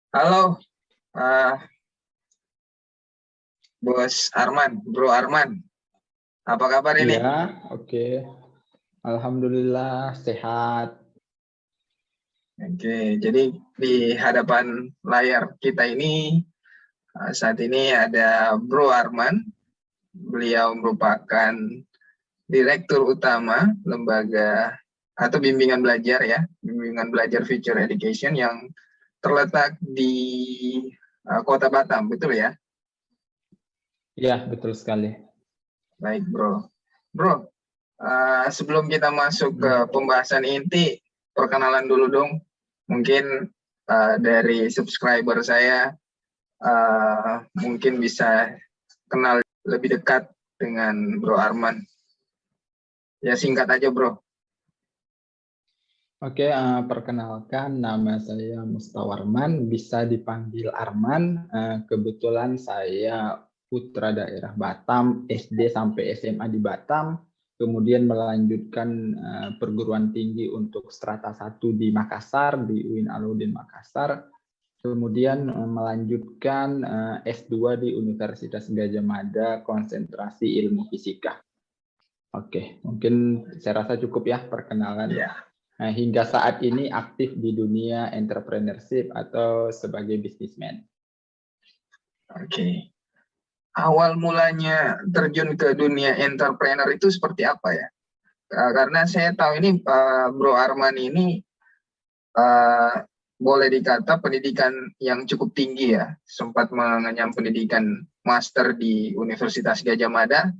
Halo, uh, Bos Arman, Bro Arman. Apa kabar ini? Iya, oke. Alhamdulillah sehat. Oke, jadi di hadapan layar kita ini saat ini ada Bro Arman. Beliau merupakan Direktur Utama Lembaga atau Bimbingan Belajar ya, Bimbingan Belajar Future Education yang terletak di Kota Batam, betul ya? Iya, betul sekali. Baik, Bro. Bro, sebelum kita masuk ke pembahasan inti, perkenalan dulu dong. Mungkin dari subscriber saya mungkin bisa kenal lebih dekat dengan Bro Arman. Ya singkat aja, Bro. Oke, perkenalkan nama saya Mustawarman, bisa dipanggil Arman. Kebetulan saya putra daerah Batam, SD sampai SMA di Batam, kemudian melanjutkan perguruan tinggi untuk strata 1 di Makassar, di UIN Alauddin Makassar, kemudian melanjutkan S2 di Universitas Gadjah Mada, konsentrasi ilmu fisika. Oke, mungkin saya rasa cukup ya perkenalan. Ya. Nah, hingga saat ini aktif di dunia entrepreneurship atau sebagai bisnismen. Oke. Awal mulanya terjun ke dunia entrepreneur itu seperti apa ya? Karena saya tahu ini Bro Arman ini boleh dikata pendidikan yang cukup tinggi ya, sempat mengenyam pendidikan master di Universitas Gadjah Mada,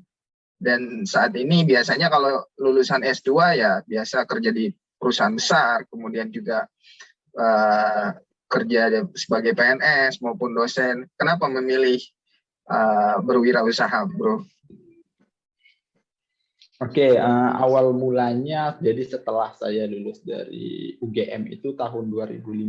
dan saat ini biasanya kalau lulusan S2 ya biasa kerja di perusahaan besar, kemudian juga kerja sebagai PNS maupun dosen. Kenapa memilih berwirausaha, Bro? Oke, awal mulanya jadi setelah saya lulus dari UGM itu tahun 2015,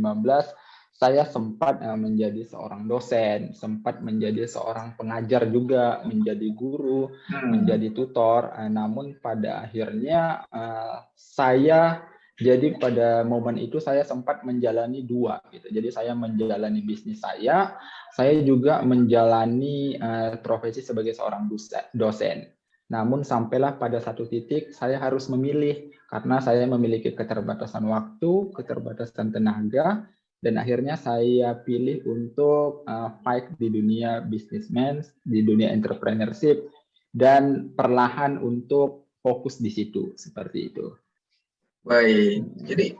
saya sempat menjadi seorang dosen, sempat menjadi seorang pengajar juga, menjadi guru, menjadi tutor. Namun pada akhirnya jadi pada momen itu saya sempat menjalani dua, gitu. Jadi saya menjalani bisnis saya juga menjalani profesi sebagai seorang dosen. Namun sampailah pada satu titik saya harus memilih karena saya memiliki keterbatasan waktu, keterbatasan tenaga, dan akhirnya saya pilih untuk fight di dunia bisnismen, di dunia entrepreneurship, dan perlahan untuk fokus di situ, seperti itu. Baik, jadi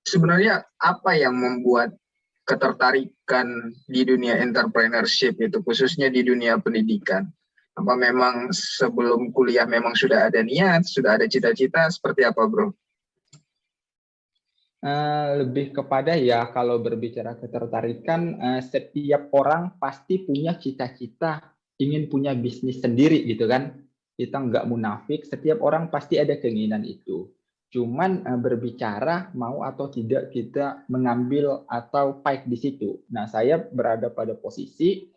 sebenarnya apa yang membuat ketertarikan di dunia entrepreneurship itu, khususnya di dunia pendidikan? Apa memang sebelum kuliah memang sudah ada niat, sudah ada cita-cita, seperti apa, Bro? Lebih kepada ya, kalau berbicara ketertarikan, setiap orang pasti punya cita-cita ingin punya bisnis sendiri gitu kan. Kita nggak munafik, setiap orang pasti ada keinginan itu. Cuman berbicara mau atau tidak kita mengambil atau fight di situ. Nah, saya berada pada posisi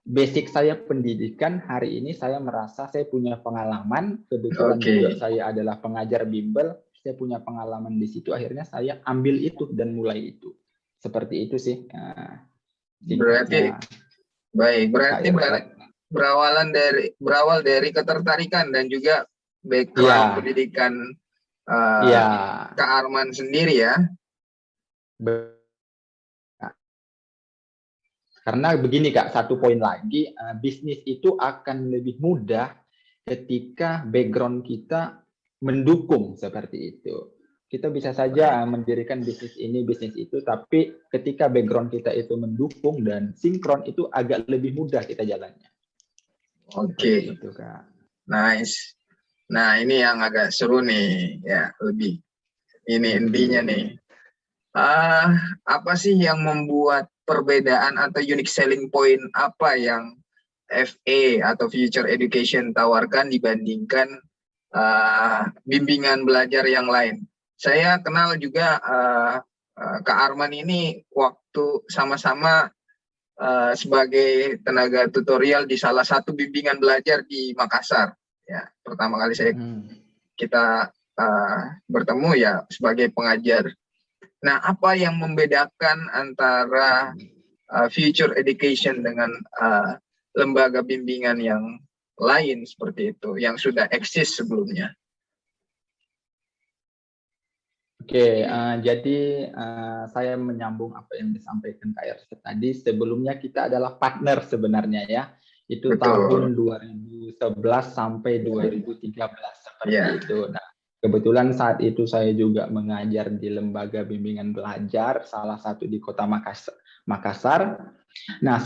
basic saya pendidikan, hari ini saya merasa saya punya pengalaman, kebetulan juga saya adalah pengajar bimbel, saya punya pengalaman di situ, akhirnya saya ambil itu dan mulai itu. Seperti itu sih. Berarti baik, berarti berawal dari ketertarikan dan juga background pendidikan Kak Arman sendiri ya. Karena begini Kak, satu poin lagi, bisnis itu akan lebih mudah ketika background kita mendukung seperti itu. Kita bisa saja mendirikan bisnis ini, bisnis itu, tapi ketika background kita itu mendukung dan sinkron, itu agak lebih mudah kita jalannya. Oke, itu, Kak. Nice. Nah, ini yang agak seru nih, ya lebih. Ini intinya nih. Apa sih yang membuat perbedaan atau unique selling point apa yang FE atau Future Education tawarkan dibandingkan bimbingan belajar yang lain? Saya kenal juga Kak Arman ini waktu sama-sama sebagai tenaga tutorial di salah satu bimbingan belajar di Makassar. Ya, pertama kali kita bertemu ya sebagai pengajar. Nah, apa yang membedakan antara future education dengan lembaga bimbingan yang lain seperti itu, yang sudah eksis sebelumnya? Oke, jadi saya menyambung apa yang disampaikan Kak Ersa tadi. Sebelumnya kita adalah partner sebenarnya ya. Itu tahun Betul. 2011 sampai 2013 seperti Ya. itu. Nah, kebetulan saat itu saya juga mengajar di lembaga bimbingan belajar, salah satu di Kota Makassar. Nah,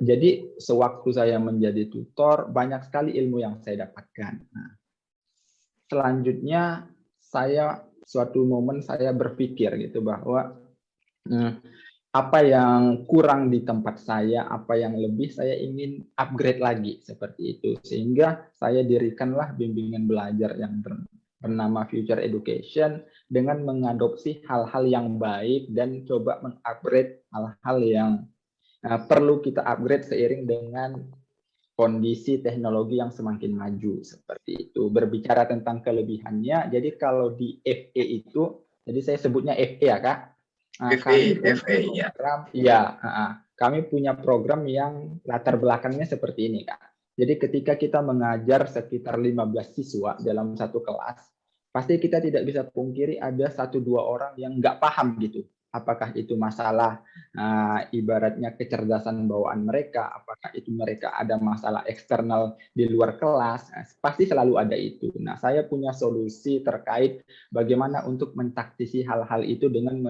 jadi sewaktu saya menjadi tutor, banyak sekali ilmu yang saya dapatkan. Nah, selanjutnya suatu momen saya berpikir gitu bahwa apa yang kurang di tempat saya, apa yang lebih saya ingin upgrade lagi seperti itu. Sehingga saya dirikanlah bimbingan belajar yang bernama Future Education dengan mengadopsi hal-hal yang baik dan coba mengupgrade hal-hal yang perlu kita upgrade seiring dengan kondisi teknologi yang semakin maju seperti itu. Berbicara tentang kelebihannya, jadi kalau di FE itu, jadi saya sebutnya FE ya Kak. Kami punya program, kami punya program yang latar belakangnya seperti ini Kak. Jadi ketika kita mengajar sekitar 15 siswa dalam satu kelas, pasti kita tidak bisa pungkiri ada 1-2 orang yang nggak paham gitu. Apakah itu masalah ibaratnya kecerdasan bawaan mereka, apakah itu mereka ada masalah eksternal di luar kelas, pasti selalu ada itu. Nah, saya punya solusi terkait bagaimana untuk mentaktisi hal-hal itu dengan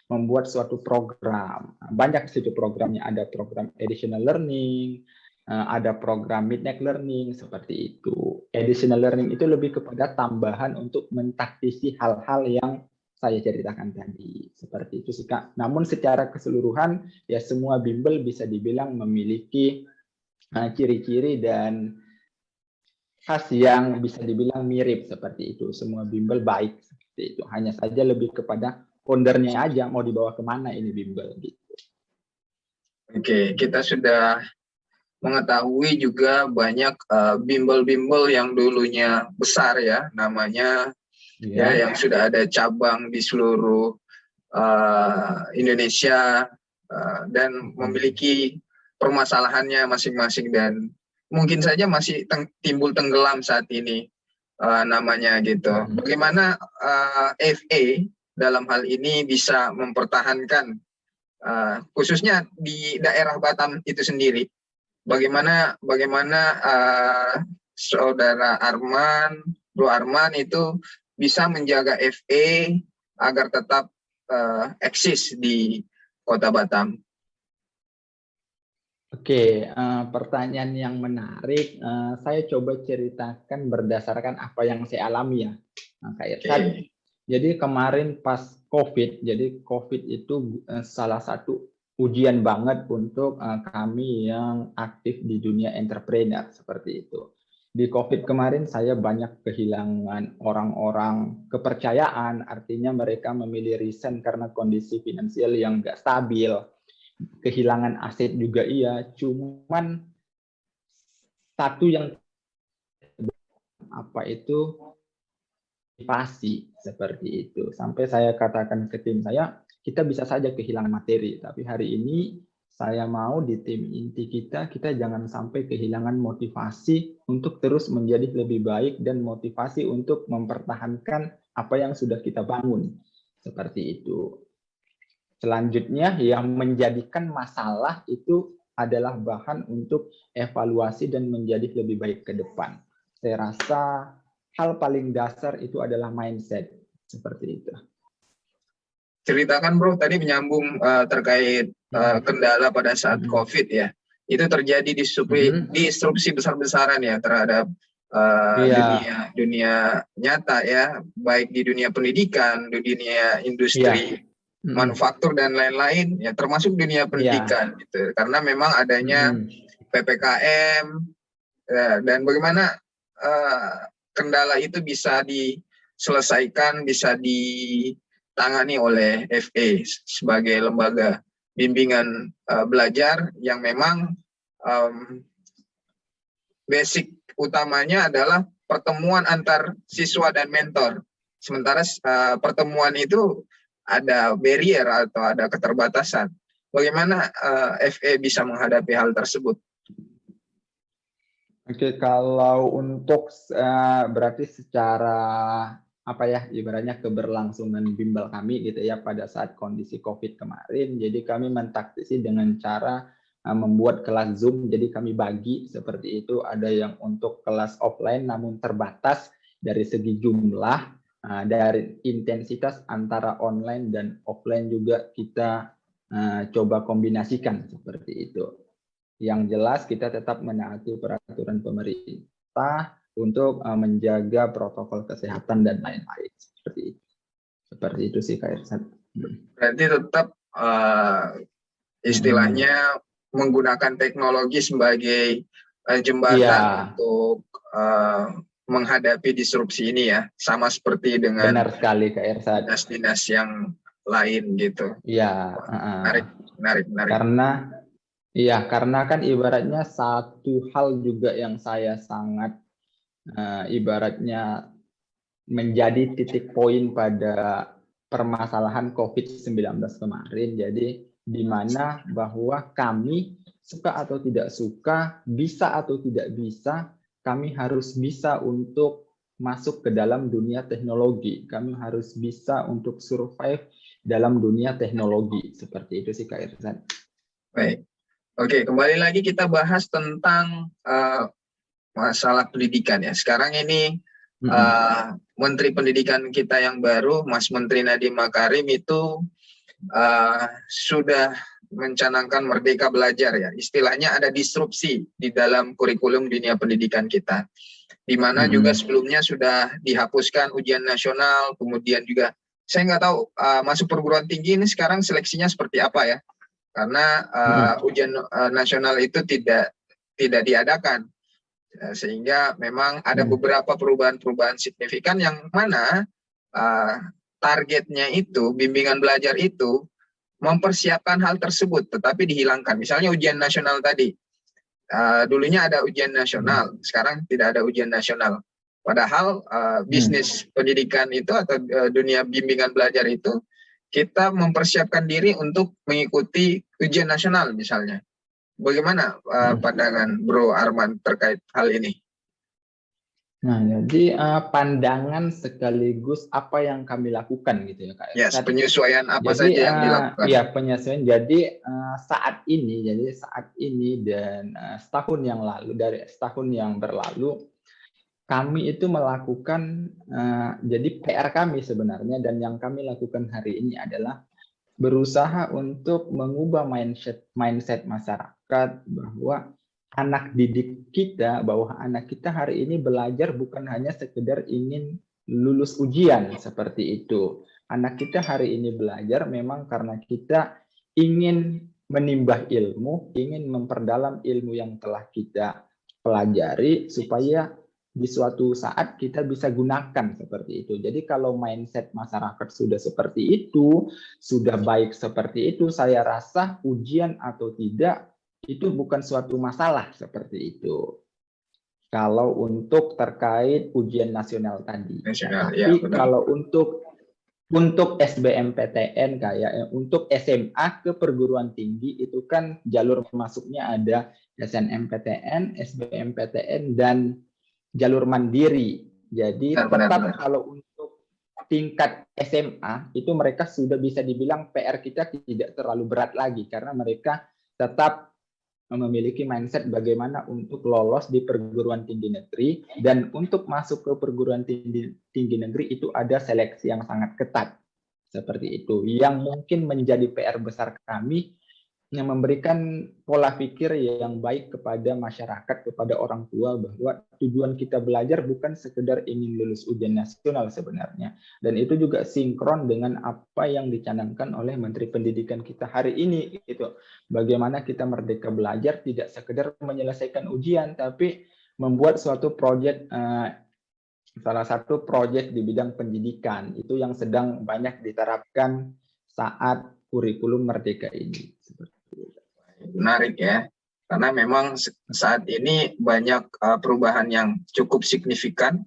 membuat suatu program. Banyak situ programnya, ada program additional learning, ada program midnight learning, seperti itu. Additional learning itu lebih kepada tambahan untuk mentaktisi hal-hal yang saya ceritakan tadi, seperti itu sih Kak. Namun secara keseluruhan ya semua bimbel bisa dibilang memiliki ciri-ciri dan khas yang bisa dibilang mirip seperti itu. Semua bimbel baik seperti itu. Hanya saja lebih kepada foundernya aja mau dibawa kemana ini bimbel gitu. Oke, kita sudah mengetahui juga banyak bimbel-bimbel yang dulunya besar ya, namanya ya yang sudah ada cabang di seluruh Indonesia dan memiliki permasalahannya masing-masing dan mungkin saja masih timbul tenggelam saat ini namanya gitu. Bagaimana FA dalam hal ini bisa mempertahankan khususnya di daerah Batam itu sendiri? Bagaimana saudara Arman, Bro Arman itu bisa menjaga FA agar tetap eksis di Kota Batam? Oke, pertanyaan yang menarik. Saya coba ceritakan berdasarkan apa yang saya alami ya, Kak Irsyad. Jadi kemarin pas COVID, jadi COVID itu salah satu ujian banget untuk kami yang aktif di dunia entrepreneur seperti itu. Di COVID kemarin saya banyak kehilangan orang-orang kepercayaan, artinya mereka memilih resign karena kondisi finansial yang nggak stabil. Kehilangan aset juga iya, cuman satu yang apa itu motivasi seperti itu. Sampai saya katakan ke tim saya, kita bisa saja kehilangan materi, tapi hari ini saya mau di tim inti kita jangan sampai kehilangan motivasi untuk terus menjadi lebih baik dan motivasi untuk mempertahankan apa yang sudah kita bangun. Seperti itu. Selanjutnya yang menjadikan masalah itu adalah bahan untuk evaluasi dan menjadi lebih baik ke depan. Saya rasa hal paling dasar itu adalah mindset, seperti itu. Ceritakan Bro, tadi menyambung terkait kendala pada saat COVID ya. Itu terjadi disrupsi besar-besaran ya terhadap dunia nyata ya, baik di dunia pendidikan, di dunia industri, manufaktur dan lain-lain ya, termasuk dunia pendidikan gitu. Karena memang adanya PPKM dan bagaimana kendala itu bisa diselesaikan, bisa ditangani oleh FA sebagai lembaga bimbingan belajar yang memang basic utamanya adalah pertemuan antar siswa dan mentor. Sementara pertemuan itu ada barrier atau ada keterbatasan. Bagaimana FE bisa menghadapi hal tersebut? Oke, kalau untuk berarti secara apa ya, ibaratnya keberlangsungan bimbel kami gitu ya pada saat kondisi COVID kemarin, jadi kami mentaktisi dengan cara membuat kelas Zoom, jadi kami bagi seperti itu, ada yang untuk kelas offline namun terbatas dari segi jumlah, dari intensitas antara online dan offline juga kita coba kombinasikan seperti itu. Yang jelas kita tetap menaati peraturan pemerintah untuk menjaga protokol kesehatan dan lain-lain seperti itu. Seperti itu sih Kak Irsan. Berarti tetap istilahnya menggunakan teknologi sebagai jembatan untuk menghadapi disrupsi ini ya, sama seperti dengan benar sekali Kak Irsan. dinas-dinas yang lain gitu. Iya. Menarik. Karena kan ibaratnya satu hal juga yang saya sangat ibaratnya menjadi titik poin pada permasalahan COVID-19 kemarin. Jadi di mana bahwa kami suka atau tidak suka, bisa atau tidak bisa, kami harus bisa untuk masuk ke dalam dunia teknologi. Kami harus bisa untuk survive dalam dunia teknologi. Seperti itu sih Kak Irsan. Baik. Oke, kembali lagi kita bahas tentang masalah pendidikan ya. Sekarang ini Menteri Pendidikan kita yang baru, Mas Menteri Nadiem Makarim itu sudah mencanangkan Merdeka Belajar ya. Istilahnya ada disrupsi di dalam kurikulum dunia pendidikan kita. Di mana juga sebelumnya sudah dihapuskan ujian nasional, kemudian juga saya nggak tahu masuk perguruan tinggi ini sekarang seleksinya seperti apa ya. Karena ujian nasional itu tidak diadakan. Sehingga memang ada beberapa perubahan-perubahan signifikan yang mana targetnya itu, bimbingan belajar itu mempersiapkan hal tersebut, tetapi dihilangkan. Misalnya ujian nasional tadi, dulunya ada ujian nasional, sekarang tidak ada ujian nasional. Padahal bisnis pendidikan itu atau dunia bimbingan belajar itu, kita mempersiapkan diri untuk mengikuti ujian nasional misalnya. Bagaimana pandangan Bro Arman terkait hal ini? Nah, jadi pandangan sekaligus apa yang kami lakukan gitu ya Kak. Yes, penyesuaian apa saja yang dilakukan? Iya, penyesuaian. Jadi saat ini dan setahun yang lalu, dari setahun yang berlalu, kami itu melakukan jadi PR kami sebenarnya, dan yang kami lakukan hari ini adalah berusaha untuk mengubah mindset masyarakat bahwa anak didik kita, bahwa anak kita hari ini belajar bukan hanya sekedar ingin lulus ujian seperti itu. Anak kita hari ini belajar memang karena kita ingin menimba ilmu, ingin memperdalam ilmu yang telah kita pelajari supaya di suatu saat kita bisa gunakan seperti itu. Jadi kalau mindset masyarakat sudah seperti itu, sudah baik seperti itu, saya rasa ujian atau tidak itu bukan suatu masalah seperti itu. Kalau untuk terkait ujian nasional tadi. Tapi kalau untuk SBMPTN kayak untuk SMA ke perguruan tinggi itu kan jalur masuknya ada SNMPTN, SBMPTN dan jalur mandiri. Jadi tetap kalau untuk tingkat SMA itu mereka sudah bisa dibilang PR kita tidak terlalu berat lagi karena mereka tetap memiliki mindset bagaimana untuk lolos di perguruan tinggi negeri, dan untuk masuk ke perguruan tinggi negeri itu ada seleksi yang sangat ketat seperti itu. Yang mungkin menjadi PR besar kami yang memberikan pola pikir yang baik kepada masyarakat, kepada orang tua bahwa tujuan kita belajar bukan sekedar ingin lulus ujian nasional sebenarnya. Dan itu juga sinkron dengan apa yang dicanangkan oleh Menteri Pendidikan kita hari ini gitu. Bagaimana kita merdeka belajar tidak sekedar menyelesaikan ujian tapi membuat suatu proyek salah satu proyek di bidang pendidikan itu yang sedang banyak diterapkan saat kurikulum merdeka ini. Menarik ya, karena memang saat ini banyak perubahan yang cukup signifikan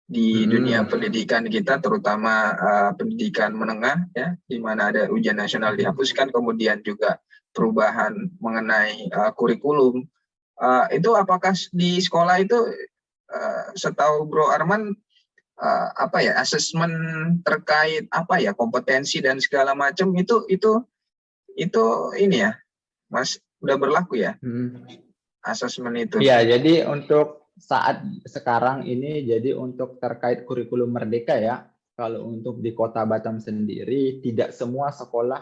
di dunia pendidikan kita, terutama pendidikan menengah, ya, di mana ada ujian nasional dihapuskan, kemudian juga perubahan mengenai kurikulum. Itu apakah di sekolah itu, setahu Bro Arman, apa ya, asesmen terkait apa ya, kompetensi dan segala macam itu ini ya, Mas, udah berlaku ya asesmen itu? Ya, jadi untuk saat sekarang ini, jadi untuk terkait kurikulum merdeka ya, kalau untuk di Kota Batam sendiri tidak semua sekolah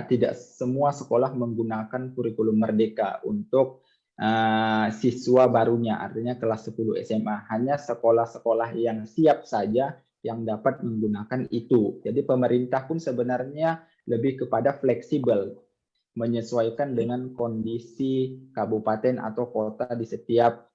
tidak semua sekolah menggunakan kurikulum merdeka untuk siswa barunya, artinya kelas 10 SMA. Hanya sekolah-sekolah yang siap saja yang dapat menggunakan itu. Jadi pemerintah pun sebenarnya lebih kepada fleksibel, menyesuaikan dengan kondisi kabupaten atau kota di setiap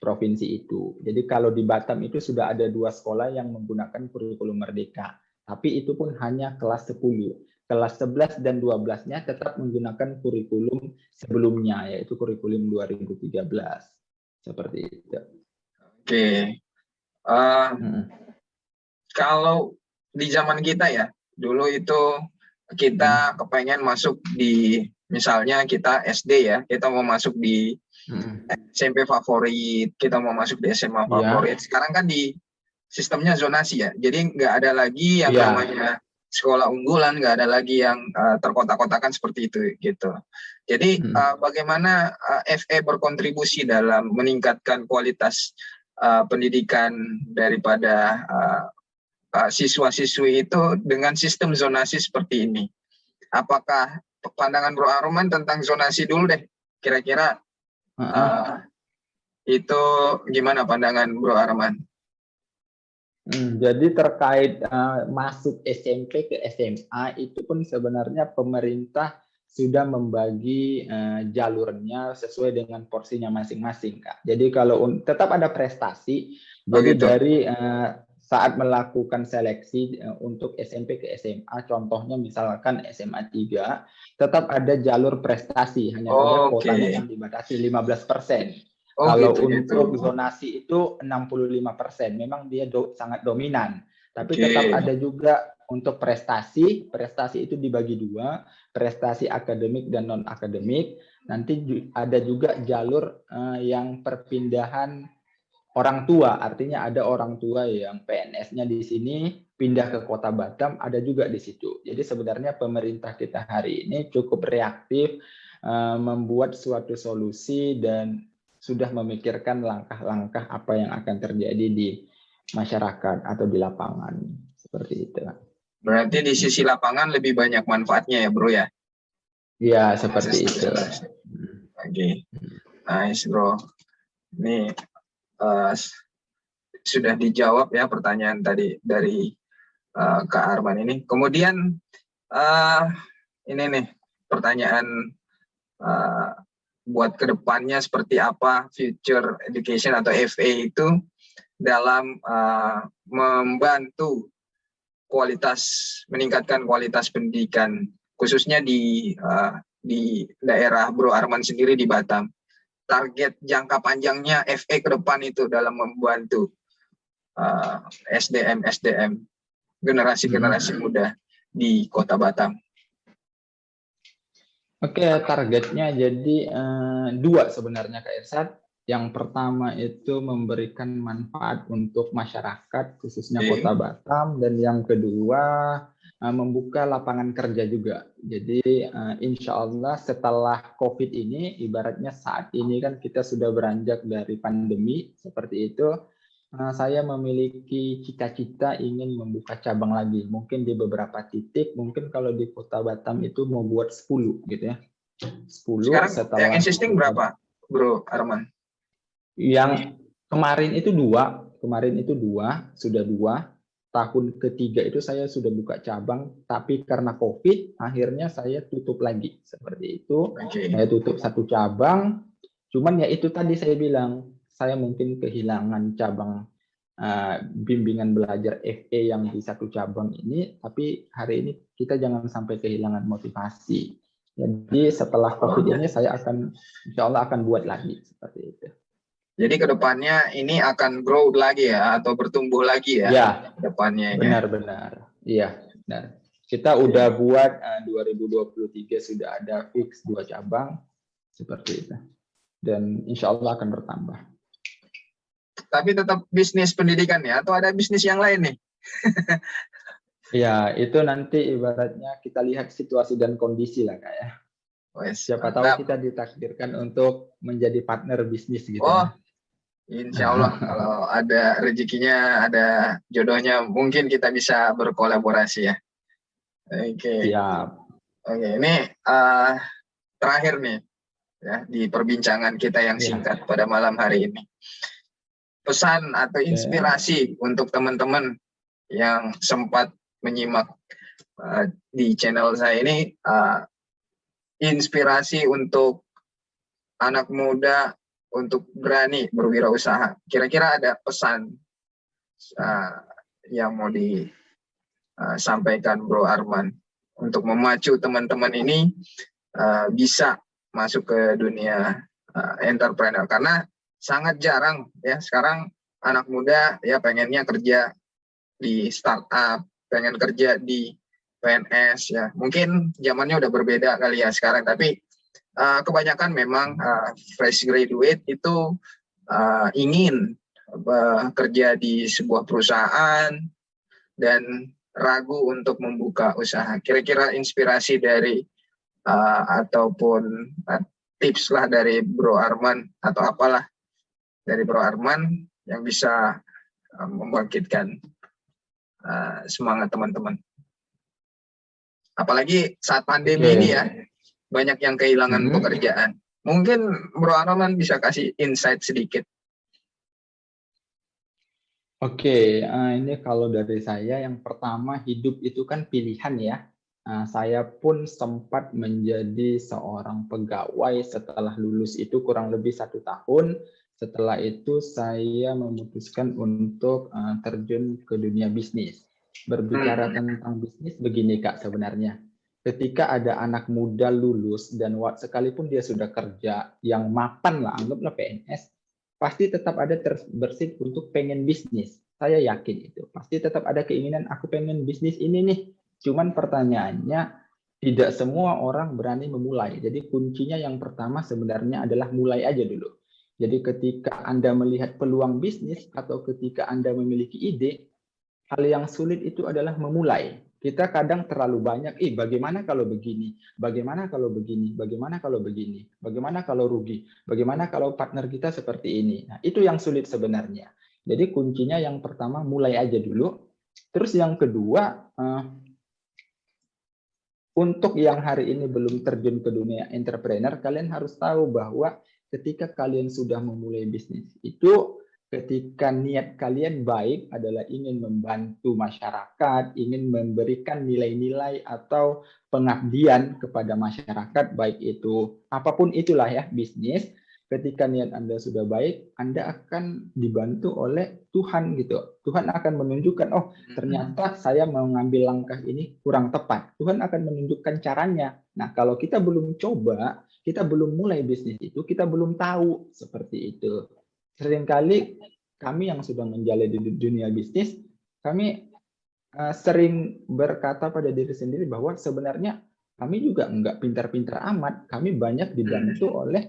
provinsi itu. Jadi kalau di Batam itu sudah ada 2 sekolah yang menggunakan kurikulum merdeka. Tapi itu pun hanya kelas 10. Kelas 11 dan 12-nya tetap menggunakan kurikulum sebelumnya, yaitu kurikulum 2013. Seperti itu. Oke. Kalau di zaman kita ya, dulu itu kita kepengen masuk di, misalnya kita SD ya, kita mau masuk di SMP favorit, kita mau masuk di SMA favorit. Sekarang kan di sistemnya zonasi ya, jadi nggak ada lagi yang namanya sekolah unggulan, nggak ada lagi yang terkotak-kotakan seperti itu gitu. Jadi bagaimana FE berkontribusi dalam meningkatkan kualitas pendidikan daripada siswa-siswi itu dengan sistem zonasi seperti ini? Apakah pandangan Bro Arman tentang zonasi dulu deh, kira-kira itu gimana pandangan Bro Arman? Jadi terkait masuk SMP ke SMA itu pun sebenarnya pemerintah sudah membagi jalurnya sesuai dengan porsinya masing-masing, Kak. Jadi kalau tetap ada prestasi, jadi gitu. dari saat melakukan seleksi untuk SMP ke SMA, contohnya misalkan SMA 3, tetap ada jalur prestasi, hanya saja kuotanya yang dibatasi 15%. Kalau untuk zonasi itu 65%, memang dia sangat dominan. Tapi tetap ada juga untuk prestasi itu dibagi 2, prestasi akademik dan non-akademik. Nanti ada juga jalur yang perpindahan orang tua, artinya ada orang tua yang PNS-nya di sini pindah ke Kota Batam, ada juga di situ. Jadi sebenarnya pemerintah kita hari ini cukup reaktif, membuat suatu solusi dan sudah memikirkan langkah-langkah apa yang akan terjadi di masyarakat atau di lapangan. Seperti itu. Berarti di sisi lapangan lebih banyak manfaatnya ya, Bro ya? Iya, seperti itu. Oke, nice, Bro. Ini sudah dijawab ya pertanyaan tadi dari Kak Arman ini. Kemudian ini nih pertanyaan buat kedepannya seperti apa future education atau FA itu dalam membantu meningkatkan kualitas pendidikan, khususnya di daerah Bro Arman sendiri di Batam. Target jangka panjangnya FA ke depan itu dalam membantu SDM generasi muda di Kota Batam. Oke, targetnya jadi 2 sebenarnya Kak Irsad. Yang pertama itu memberikan manfaat untuk masyarakat khususnya Kota Batam, dan yang kedua membuka lapangan kerja juga. Jadi insya Allah setelah COVID ini, ibaratnya saat ini kan kita sudah beranjak dari pandemi seperti itu, saya memiliki cita-cita ingin membuka cabang lagi. Mungkin di beberapa titik, mungkin kalau di Kota Batam itu mau buat 10 gitu ya. 10 sekarang setelah yang existing berapa, Bro Arman? Yang kemarin itu 2, sudah 2. Tahun ketiga itu saya sudah buka cabang, tapi karena COVID akhirnya saya tutup lagi. Seperti itu. Saya tutup 1 cabang. Cuman ya itu tadi saya bilang, saya mungkin kehilangan cabang bimbingan belajar FE yang di 1 cabang ini, tapi hari ini kita jangan sampai kehilangan motivasi. Jadi setelah COVID ini saya insya Allah akan buat lagi seperti itu. Jadi kedepannya ini akan grow lagi ya, atau bertumbuh lagi ya, Ya, kedepannya ya. benar-benar. Iya, benar. Kita udah buat 2023 sudah ada fix 2 cabang seperti itu. Dan insya Allah akan bertambah. Tapi tetap bisnis pendidikan ya, atau ada bisnis yang lain nih? Ya, itu nanti ibaratnya kita lihat situasi dan kondisi lah Kak ya. Wes, Siapa tahu mantap. kita ditakdirkan untuk menjadi partner bisnis gitu Oh, ya. insya Allah kalau ada rezekinya, ada jodohnya, mungkin kita bisa berkolaborasi ya. Oke, Siap. oke. Ini terakhir nih ya di perbincangan kita yang Ya. singkat pada malam hari ini. Pesan atau inspirasi untuk teman-teman yang sempat menyimak di channel saya ini, inspirasi untuk anak muda untuk berani berwirausaha. Kira-kira ada pesan yang mau disampaikan Bro Arman untuk memacu teman-teman ini bisa masuk ke dunia entrepreneur, karena sangat jarang ya sekarang anak muda ya pengennya kerja di startup, pengen kerja di PNS ya. Mungkin zamannya udah berbeda kali ya sekarang, tapi kebanyakan memang fresh graduate itu ingin bekerja di sebuah perusahaan dan ragu untuk membuka usaha. Kira-kira inspirasi dari ataupun tips lah dari Bro Arman atau apalah dari Bro Arman yang bisa membangkitkan semangat teman-teman. Apalagi saat pandemi ini ya, banyak yang kehilangan pekerjaan. Mungkin Bro Arman bisa kasih insight sedikit. Oke, ini kalau dari saya yang pertama, hidup itu kan pilihan ya. Saya pun sempat menjadi seorang pegawai setelah lulus itu kurang lebih 1 tahun. Setelah itu saya memutuskan untuk terjun ke dunia bisnis. Berbicara tentang bisnis begini Kak sebenarnya. Ketika ada anak muda lulus dan sekalipun dia sudah kerja yang mapan lah, anggaplah PNS, pasti tetap ada terbersit untuk pengen bisnis. Saya yakin itu. Pasti tetap ada keinginan aku pengen bisnis ini nih. Cuman pertanyaannya tidak semua orang berani memulai. Jadi kuncinya yang pertama sebenarnya adalah mulai aja dulu. Jadi ketika Anda melihat peluang bisnis atau ketika Anda memiliki ide, hal yang sulit itu adalah memulai. Kita kadang terlalu banyak, bagaimana kalau begini, bagaimana kalau begini, bagaimana kalau begini, bagaimana kalau rugi, bagaimana kalau partner kita seperti ini. Nah, itu yang sulit sebenarnya. Jadi kuncinya yang pertama mulai aja dulu. Terus yang kedua, untuk yang hari ini belum terjun ke dunia entrepreneur, kalian harus tahu bahwa ketika kalian sudah memulai bisnis itu, ketika niat kalian baik adalah ingin membantu masyarakat, ingin memberikan nilai-nilai atau pengabdian kepada masyarakat, baik itu apapun itulah ya bisnis. Ketika niat Anda sudah baik, Anda akan dibantu oleh Tuhan gitu. Tuhan akan menunjukkan, oh ternyata saya mengambil langkah ini kurang tepat. Tuhan akan menunjukkan caranya. Nah kalau kita belum coba, kita belum mulai bisnis itu, kita belum tahu seperti itu. Seringkali kami yang sudah menjalani di dunia bisnis, kami sering berkata pada diri sendiri bahwa sebenarnya kami juga enggak pintar-pintar amat. Kami banyak dibantu oleh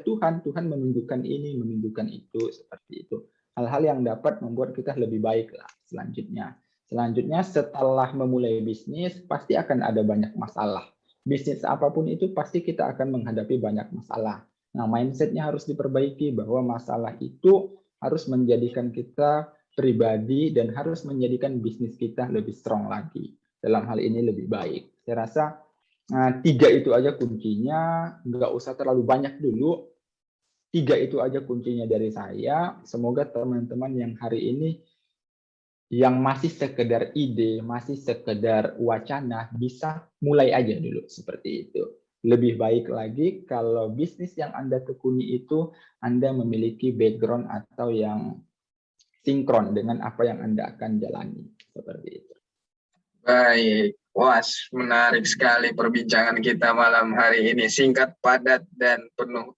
Tuhan. Tuhan menunjukkan ini, menunjukkan itu, seperti itu. Hal-hal yang dapat membuat kita lebih baik lah selanjutnya. Selanjutnya setelah memulai bisnis, pasti akan ada banyak masalah. Bisnis apapun itu pasti kita akan menghadapi banyak masalah. Nah, mindset-nya harus diperbaiki bahwa masalah itu harus menjadikan kita pribadi dan harus menjadikan bisnis kita lebih strong lagi. Dalam hal ini lebih baik. Saya rasa 3 itu aja kuncinya, nggak usah terlalu banyak dulu. 3 itu aja kuncinya dari saya. Semoga teman-teman yang hari ini yang masih sekedar ide, masih sekedar wacana, bisa mulai aja dulu seperti itu. Lebih baik lagi kalau bisnis yang Anda tekuni itu Anda memiliki background atau yang sinkron dengan apa yang Anda akan jalani. Seperti itu. Baik, was menarik sekali perbincangan kita malam hari ini. Singkat, padat, dan penuh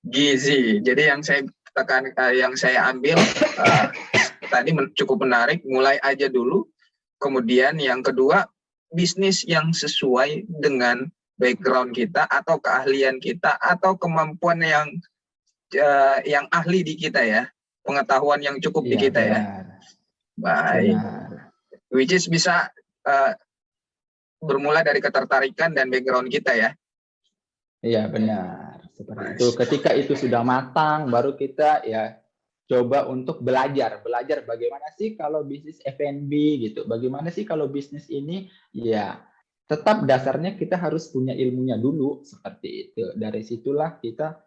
gizi. Jadi yang saya yang saya ambil tadi cukup menarik, mulai aja dulu. Kemudian yang kedua, bisnis yang sesuai dengan background kita atau keahlian kita atau kemampuan yang ahli di kita ya, pengetahuan yang cukup di kita ya. Baik. Which is bisa bermula dari ketertarikan dan background kita ya. Iya benar. Seperti itu. Ketika itu sudah matang, baru kita ya coba untuk belajar bagaimana sih kalau bisnis F&B gitu, bagaimana sih kalau bisnis ini, ya tetap dasarnya kita harus punya ilmunya dulu, seperti itu. Dari situlah kita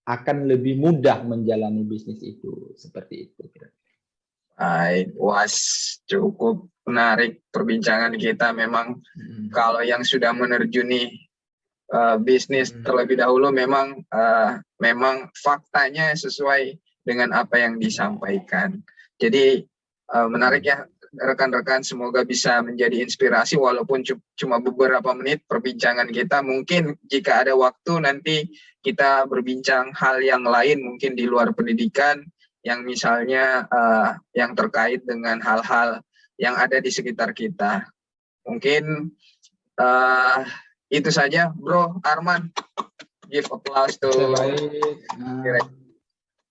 akan lebih mudah menjalani bisnis itu, seperti itu. Baik, was cukup menarik perbincangan kita. Memang kalau yang sudah menerjuni bisnis terlebih dahulu memang faktanya sesuai dengan apa yang disampaikan. Jadi menarik ya rekan-rekan, semoga bisa menjadi inspirasi walaupun cuma beberapa menit perbincangan kita. Mungkin jika ada waktu nanti kita berbincang hal yang lain mungkin di luar pendidikan yang misalnya yang terkait dengan hal-hal yang ada di sekitar kita. Mungkin itu saja, Bro Arman. Give applause to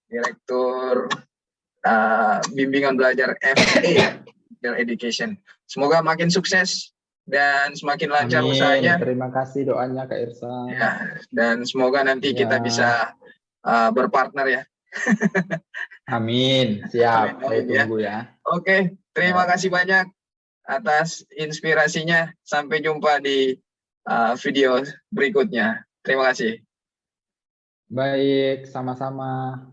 Direktur Bimbingan Belajar FA Education. Semoga makin sukses dan semakin lancar usahanya. Terima kasih doanya Kak Irsa. Ya, dan semoga nanti kita bisa berpartner ya. Amin. Siap. Saya tunggu ya. Oke, terima kasih banyak atas inspirasinya. Sampai jumpa di video berikutnya. Terima kasih. Baik, sama-sama.